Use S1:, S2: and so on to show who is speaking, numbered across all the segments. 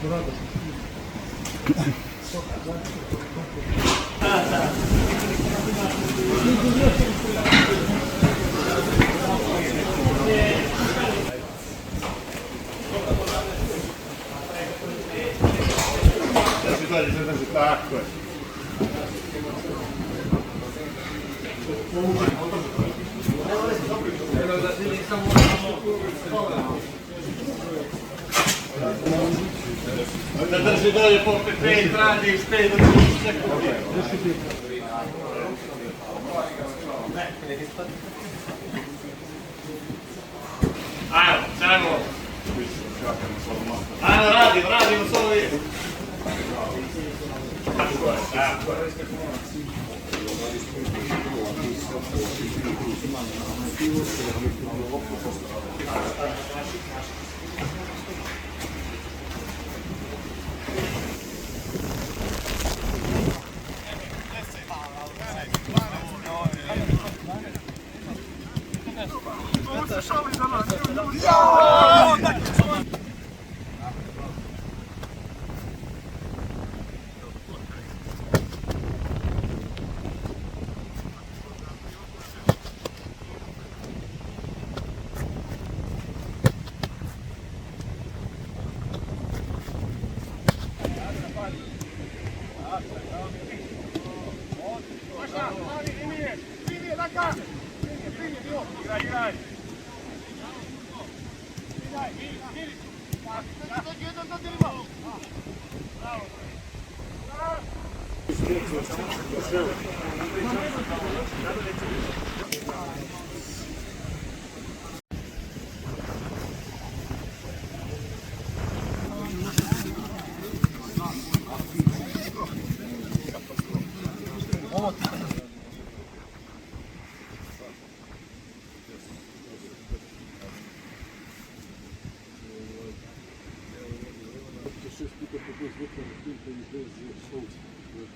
S1: Tako je. Da drži dolje po 5 radi i 5 do 30 sekundi. Ajmo, čajmo. Ajmo, radimo s ovo je. Tako je, tako je.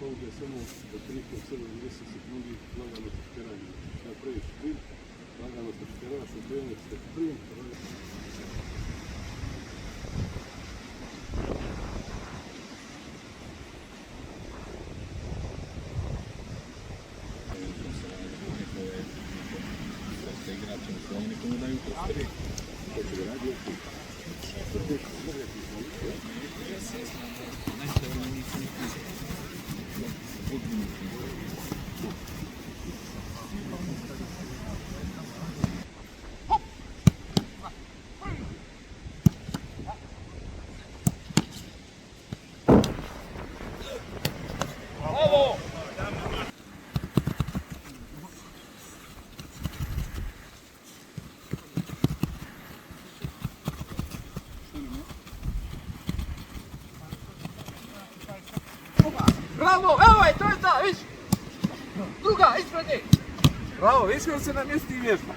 S2: Ovdje samo otprilike 70 sekundi lagano tršteranje. Napraviš sprint, lagano tršteraš, okreneš se sprint.
S3: Bravo, evo je, to je ta, viš! Druga, ispred njih! Bravo, iskreno se na mjestu i vježba.